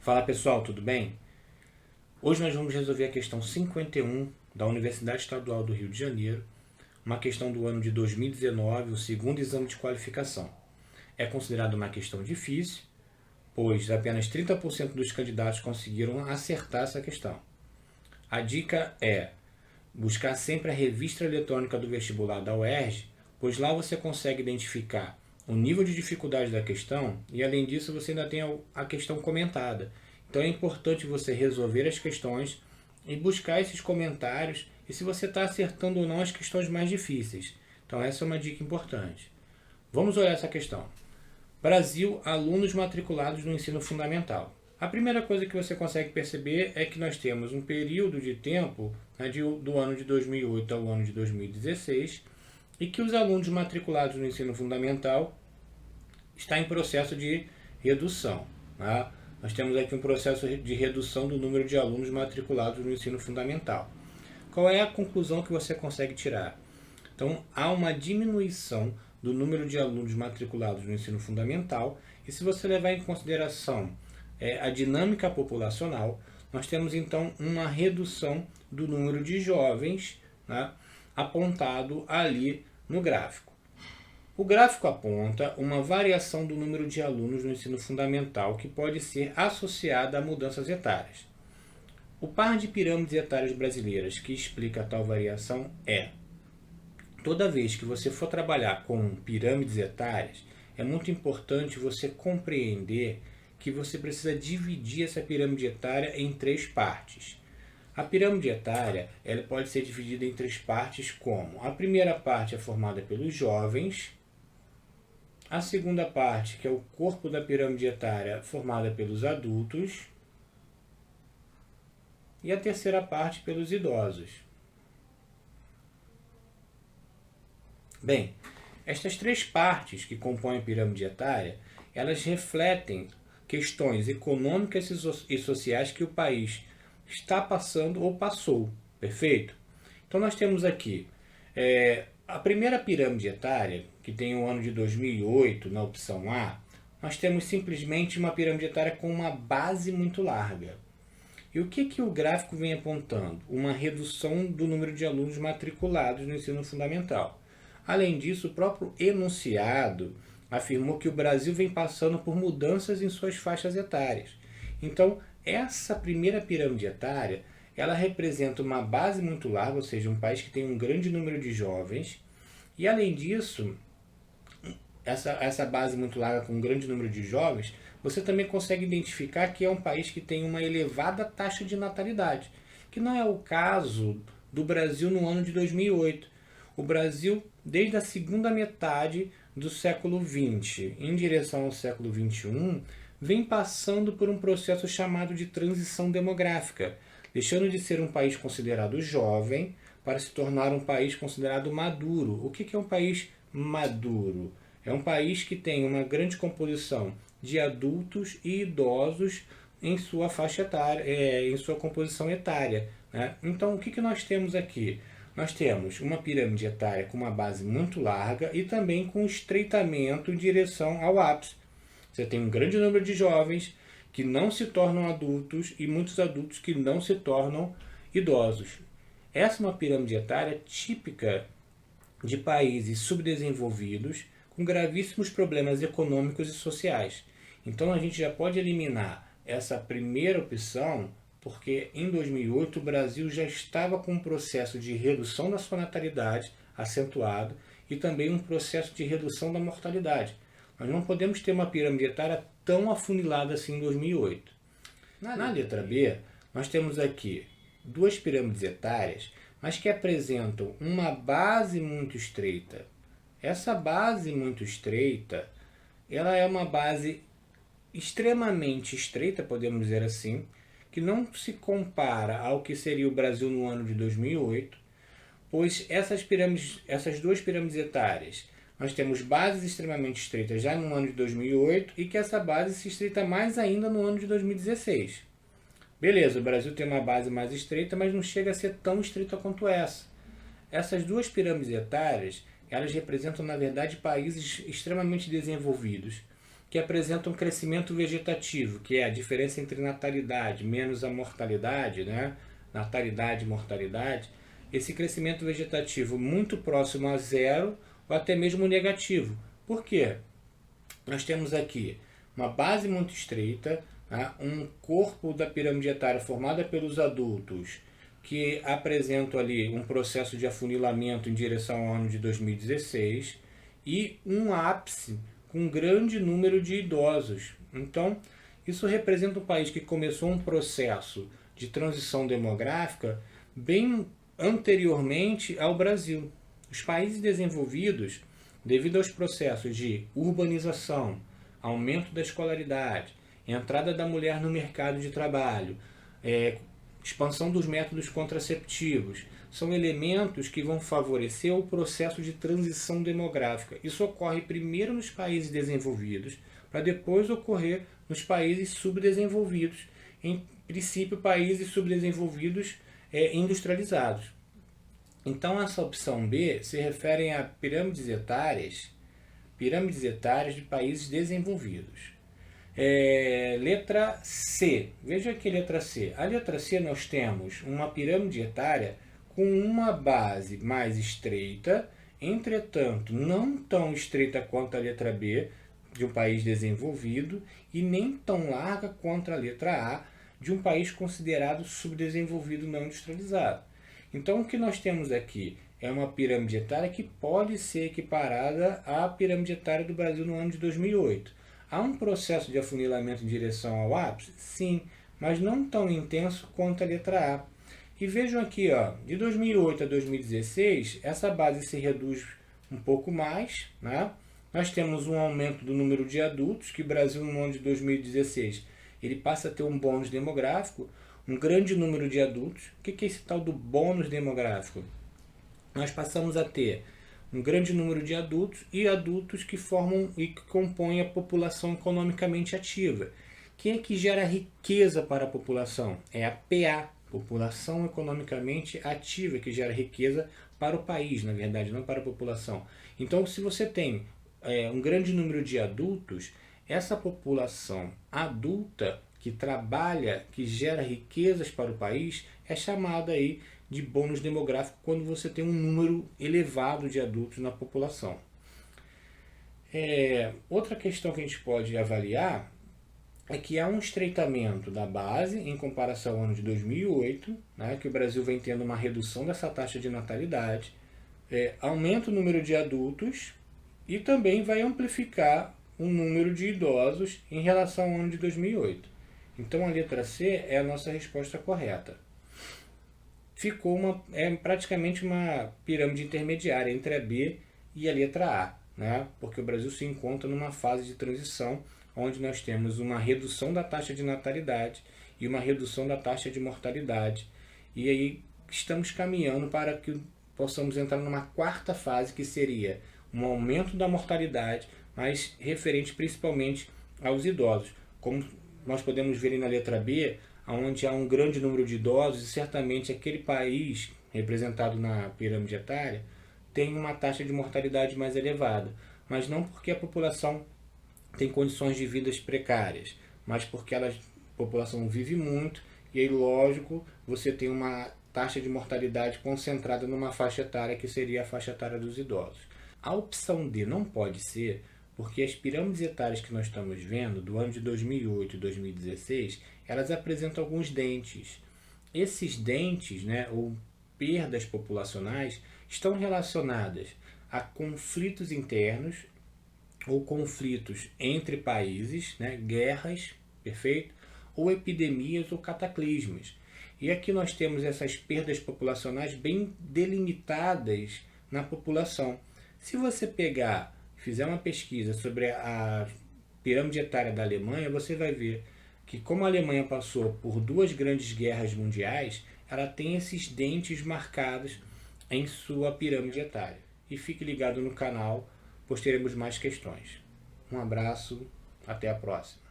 Fala pessoal, tudo bem? Hoje nós vamos resolver a questão 51 da Universidade Estadual do Rio de Janeiro, uma questão do ano de 2019, o segundo exame de qualificação. É considerada uma questão difícil, pois apenas 30% dos candidatos conseguiram acertar essa questão. A dica é buscar sempre a revista eletrônica do vestibular da UERJ, pois lá você consegue identificar o nível de dificuldade da questão e, além disso, você ainda tem a questão comentada. Então é importante você resolver as questões e buscar esses comentários e se você está acertando ou não as questões mais difíceis. Então essa é uma dica importante. Vamos olhar essa questão. Brasil, alunos matriculados no ensino fundamental. A primeira coisa que você consegue perceber é que nós temos um período de tempo, né, do ano de 2008 ao ano de 2016, e que os alunos matriculados no ensino fundamental estão em processo de redução. Tá? Nós temos aqui um processo de redução do número de alunos matriculados no ensino fundamental. Qual é a conclusão que você consegue tirar? Então, há uma diminuição do número de alunos matriculados no ensino fundamental, e se você levar em consideração a dinâmica populacional, nós temos então uma redução do número de jovens, né, apontado ali no gráfico. O gráfico aponta uma variação do número de alunos no ensino fundamental que pode ser associada a mudanças etárias. O par de pirâmides etárias brasileiras que explica tal variação é: toda vez que você for trabalhar com pirâmides etárias, é muito importante você compreender que você precisa dividir essa pirâmide etária em três partes. A pirâmide etária ela pode ser dividida em três partes, como a primeira parte é formada pelos jovens, a segunda parte, que é o corpo da pirâmide etária, formada pelos adultos, e a terceira parte pelos idosos. Bem, estas três partes que compõem a pirâmide etária, elas refletem questões econômicas e sociais que o país está passando ou passou, perfeito? Então nós temos aqui a primeira pirâmide etária, que tem o ano de 2008 na opção A, nós temos simplesmente uma pirâmide etária com uma base muito larga. E o que o gráfico vem apontando? Uma redução do número de alunos matriculados no ensino fundamental. Além disso, o próprio enunciado afirmou que o Brasil vem passando por mudanças em suas faixas etárias. Então, essa primeira pirâmide etária, ela representa uma base muito larga, ou seja, um país que tem um grande número de jovens, e além disso, essa base muito larga com um grande número de jovens, você também consegue identificar que é um país que tem uma elevada taxa de natalidade, que não é o caso do Brasil no ano de 2008. O Brasil, desde a segunda metade do século XX, em direção ao século XXI, vem passando por um processo chamado de transição demográfica, deixando de ser um país considerado jovem para se tornar um país considerado maduro. O que é um país maduro? É um país que tem uma grande composição de adultos e idosos em sua faixa etária, em sua composição etária. Né? Então, o que nós temos aqui? Nós temos uma pirâmide etária com uma base muito larga e também com estreitamento em direção ao ápice. Você tem um grande número de jovens que não se tornam adultos e muitos adultos que não se tornam idosos. Essa é uma pirâmide etária típica de países subdesenvolvidos com gravíssimos problemas econômicos e sociais. Então a gente já pode eliminar essa primeira opção, porque em 2008 o Brasil já estava com um processo de redução da sua natalidade acentuado e também um processo de redução da mortalidade. Nós não podemos ter uma pirâmide etária tão afunilada assim em 2008. Na letra B, nós temos aqui duas pirâmides etárias, mas que apresentam uma base muito estreita. Essa base muito estreita, ela é uma base extremamente estreita, podemos dizer assim, que não se compara ao que seria o Brasil no ano de 2008, pois essas duas pirâmides etárias, nós temos bases extremamente estreitas já no ano de 2008 e que essa base se estreita mais ainda no ano de 2016. Beleza, o Brasil tem uma base mais estreita, mas não chega a ser tão estreita quanto essa. Essas duas pirâmides etárias, elas representam, na verdade, países extremamente desenvolvidos. que apresenta um crescimento vegetativo, que é a diferença entre natalidade menos a mortalidade, né? Natalidade e mortalidade, esse crescimento vegetativo muito próximo a zero ou até mesmo negativo. Por quê? Nós temos aqui uma base muito estreita, né? Um corpo da pirâmide etária formada pelos adultos que apresentam ali um processo de afunilamento em direção ao ano de 2016 e um ápice com um grande número de idosos. Então, isso representa um país que começou um processo de transição demográfica bem anteriormente ao Brasil. Os países desenvolvidos, devido aos processos de urbanização, aumento da escolaridade, entrada da mulher no mercado de trabalho, expansão dos métodos contraceptivos, são elementos que vão favorecer o processo de transição demográfica. Isso ocorre primeiro nos países desenvolvidos, para depois ocorrer nos países subdesenvolvidos, em princípio países subdesenvolvidos industrializados. Então essa opção B se refere a pirâmides etárias de países desenvolvidos. Letra C. Veja aqui a letra C. A letra C nós temos uma pirâmide etária com uma base mais estreita, entretanto não tão estreita quanto a letra B de um país desenvolvido e nem tão larga quanto a letra A de um país considerado subdesenvolvido não industrializado. Então o que nós temos aqui é uma pirâmide etária que pode ser equiparada à pirâmide etária do Brasil no ano de 2008. Há um processo de afunilamento em direção ao ápice? Sim, mas não tão intenso quanto a letra A. E vejam aqui, ó, de 2008 a 2016, essa base se reduz um pouco mais, né? Nós temos um aumento do número de adultos, que o Brasil no ano de 2016 ele passa a ter um bônus demográfico, um grande número de adultos. O que é esse tal do bônus demográfico? Nós passamos a ter um grande número de adultos e adultos que formam e que compõem a população economicamente ativa. Quem é que gera riqueza para a população? É a PA, população economicamente ativa, que gera riqueza para o país, na verdade, não para a população. Então, se você tem um grande número de adultos, essa população adulta que trabalha, que gera riquezas para o país, é chamada aí de bônus demográfico quando você tem um número elevado de adultos na população. Outra questão que a gente pode avaliar é que há um estreitamento da base em comparação ao ano de 2008, né, que o Brasil vem tendo uma redução dessa taxa de natalidade, aumenta o número de adultos e também vai amplificar o número de idosos em relação ao ano de 2008. Então a letra C é a nossa resposta correta. Ficou praticamente uma pirâmide intermediária entre a B e a letra A, né? Porque o Brasil se encontra numa fase de transição onde nós temos uma redução da taxa de natalidade e uma redução da taxa de mortalidade. E aí estamos caminhando para que possamos entrar numa quarta fase, que seria um aumento da mortalidade, mas referente principalmente aos idosos. Como nós podemos ver na letra B, onde há um grande número de idosos, e certamente aquele país representado na pirâmide etária tem uma taxa de mortalidade mais elevada, mas não porque a população tem condições de vida precárias, mas porque a população vive muito, e aí, lógico, você tem uma taxa de mortalidade concentrada numa faixa etária que seria a faixa etária dos idosos. A opção D não pode ser, porque as pirâmides etárias que nós estamos vendo, do ano de 2008 e 2016, elas apresentam alguns dentes. Esses dentes, né, ou perdas populacionais, estão relacionadas a conflitos internos ou conflitos entre países, né, guerras, perfeito? Ou epidemias ou cataclismos. E aqui nós temos essas perdas populacionais bem delimitadas na população. Se você fizer uma pesquisa sobre a pirâmide etária da Alemanha, você vai ver que, como a Alemanha passou por 2 grandes guerras mundiais, ela tem esses dentes marcados em sua pirâmide etária. E fique ligado no canal, pois teremos mais questões. Um abraço, até a próxima.